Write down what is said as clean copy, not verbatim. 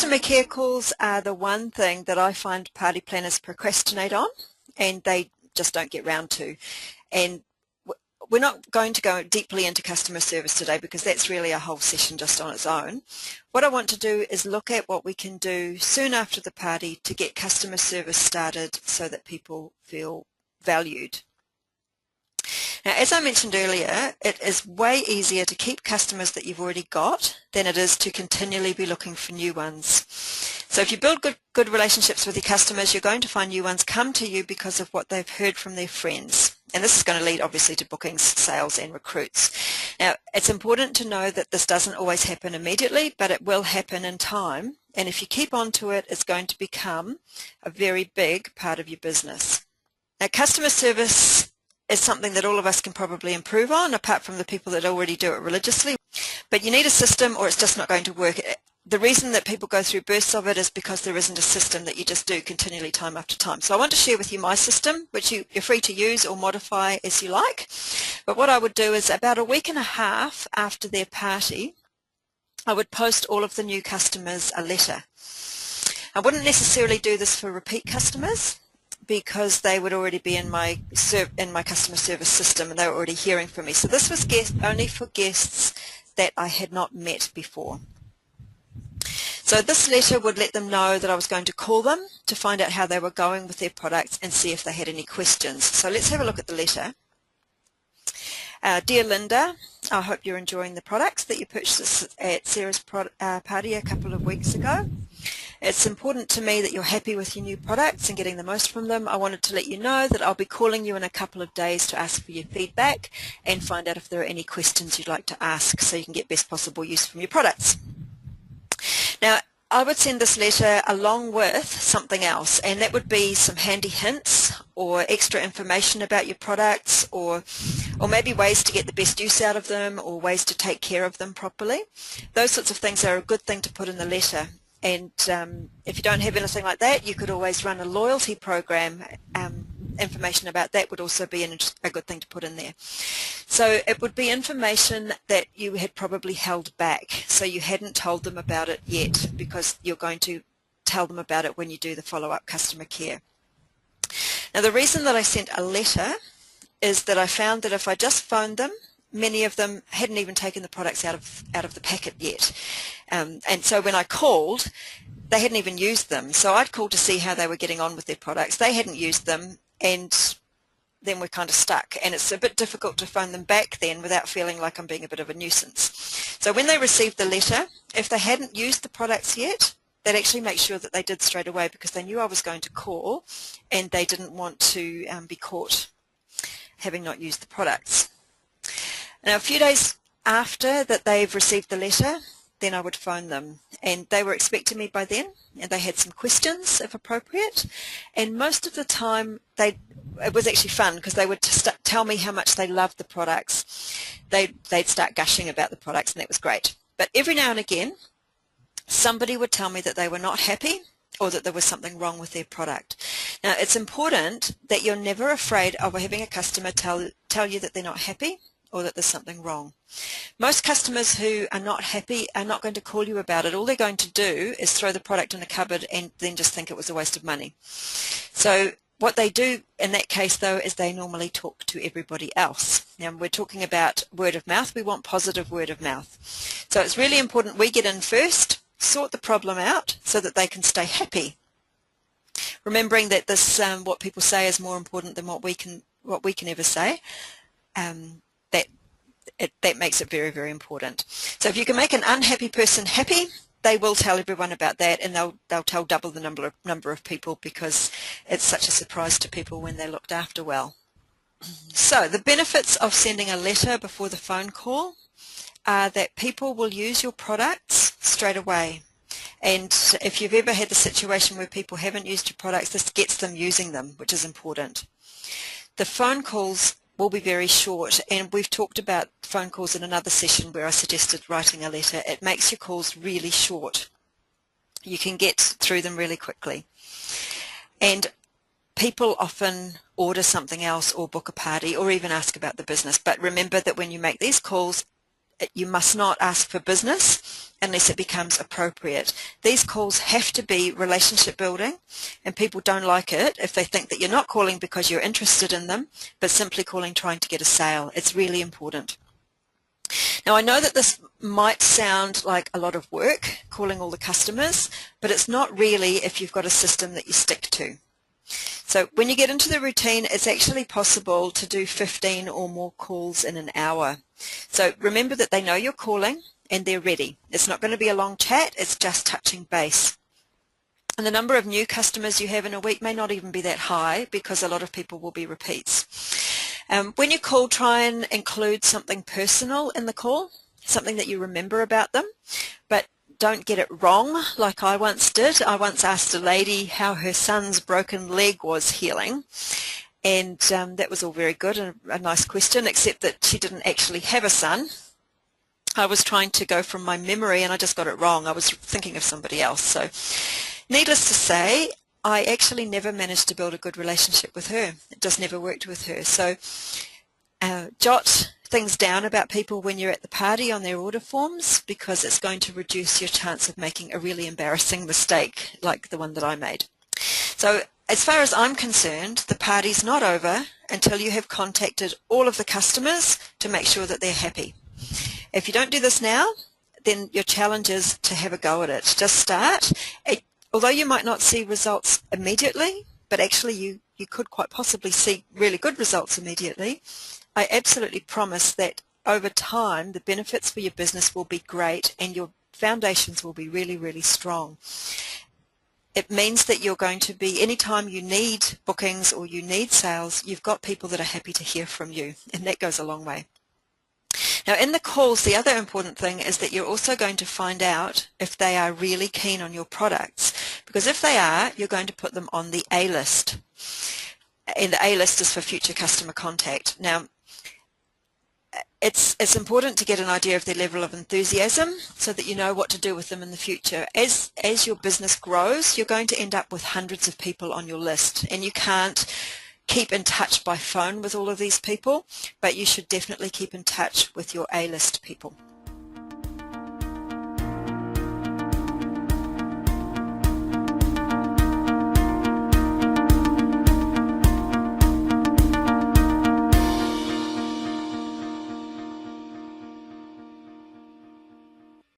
Customer care calls are the one thing that I find party planners procrastinate on, and they just don't get round to. And we're not going to go deeply into customer service today because that's really a whole session just on its own. What I want to do is look at what we can do soon after the party to get customer service started so that people feel valued. Now, as I mentioned earlier, it is way easier to keep customers that you've already got than it is to continually be looking for new ones. So if you build good relationships with your customers, you're going to find new ones come to you because of what they've heard from their friends. And this is going to lead obviously to bookings, sales and recruits. Now, it's important to know that this doesn't always happen immediately, but it will happen in time. And if you keep on to it, it's going to become a very big part of your business. Now, customer service is something that all of us can probably improve on, apart from the people that already do it religiously. But you need a system or it's just not going to work. The reason that people go through bursts of it is because there isn't a system that you just do continually time after time. So I want to share with you my system, which you're free to use or modify as you like. But what I would do is about a week and a half after their party, I would post all of the new customers a letter. I wouldn't necessarily do this for repeat customers, because they would already be in my customer service system and they were already hearing from me. So this was only for guests that I had not met before. So this letter would let them know that I was going to call them to find out how they were going with their products and see if they had any questions. So let's have a look at the letter. Dear Linda, I hope you're enjoying the products that you purchased at Sarah's party a couple of weeks ago. It's important to me that you're happy with your new products and getting the most from them. I wanted to let you know that I'll be calling you in a couple of days to ask for your feedback and find out if there are any questions you'd like to ask so you can get best possible use from your products. Now, I would send this letter along with something else, and that would be some handy hints or extra information about your products, or maybe ways to get the best use out of them, or ways to take care of them properly. Those sorts of things are a good thing to put in the letter. And if you don't have anything like that, you could always run a loyalty program. Information about that would also be a good thing to put in there. So it would be information that you had probably held back, so you hadn't told them about it yet, because you're going to tell them about it when you do the follow-up customer care. Now, the reason that I sent a letter is that I found that if I just phoned them, many of them hadn't even taken the products out of the packet yet. And so when I called, they hadn't even used them. So I'd called to see how they were getting on with their products. They hadn't used them, and then we're kind of stuck. And it's a bit difficult to phone them back then without feeling like I'm being a bit of a nuisance. So when they received the letter, if they hadn't used the products yet, they'd actually make sure that they did straight away, because they knew I was going to call and they didn't want to be caught having not used the products. Now, a few days after that they've received the letter, then I would phone them, and they were expecting me by then, and they had some questions if appropriate, and most of the time it was actually fun, because they would tell me how much they loved the products. They'd start gushing about the products, and that was great. But every now and again somebody would tell me that they were not happy or that there was something wrong with their product. Now, it's important that you're never afraid of having a customer tell you that they're not happy or that there's something wrong. Most customers who are not happy are not going to call you about it. All they're going to do is throw the product in a cupboard and then just think it was a waste of money. So what they do in that case, though, is they normally talk to everybody else. Now, we're talking about word of mouth. We want positive word of mouth. So it's really important we get in first, sort the problem out so that they can stay happy. Remembering that this, what people say is more important than what we can ever say. That makes it very, very important. So if you can make an unhappy person happy, they will tell everyone about that, and they'll tell double the number of people, because it's such a surprise to people when they're looked after well. So the benefits of sending a letter before the phone call are that people will use your products straight away. And if you've ever had the situation where people haven't used your products, this gets them using them, which is important. The phone calls will be very short, and we've talked about phone calls in another session where I suggested writing a letter. It makes your calls really short. You can get through them really quickly. And people often order something else or book a party or even ask about the business. But remember that when you make these calls, you must not ask for business unless it becomes appropriate. These calls have to be relationship building, and people don't like it if they think that you're not calling because you're interested in them, but simply calling trying to get a sale. It's really important. Now, I know that this might sound like a lot of work, calling all the customers, but it's not really if you've got a system that you stick to. So when you get into the routine, it's actually possible to do 15 or more calls in an hour. So remember that they know you're calling and they're ready. It's not going to be a long chat, it's just touching base. And the number of new customers you have in a week may not even be that high because a lot of people will be repeats. When you call, try and include something personal in the call, something that you remember about them, but don't get it wrong like I once did. I once asked a lady how her son's broken leg was healing, and that was all very good and a nice question, except that she didn't actually have a son. I was trying to go from my memory and I just got it wrong. I was thinking of somebody else. So needless to say, I actually never managed to build a good relationship with her. It just never worked with her. So jot things down about people when you're at the party on their order forms, because it's going to reduce your chance of making a really embarrassing mistake like the one that I made. So as far as I'm concerned, the party's not over until you have contacted all of the customers to make sure that they're happy. If you don't do this now, then your challenge is to have a go at it. Just start. Although you might not see results immediately, but actually you could quite possibly see really good results immediately, I absolutely promise that over time the benefits for your business will be great and your foundations will be really, really strong. It means that you're going to be, anytime you need bookings or you need sales, you've got people that are happy to hear from you, and that goes a long way. Now in the calls, the other important thing is that you're also going to find out if they are really keen on your products, because if they are, you're going to put them on the A list, and the A list is for future customer contact. Now it's important to get an idea of their level of enthusiasm so that you know what to do with them in the future. As your business grows, you're going to end up with hundreds of people on your list, and you can't keep in touch by phone with all of these people, but you should definitely keep in touch with your A-list people.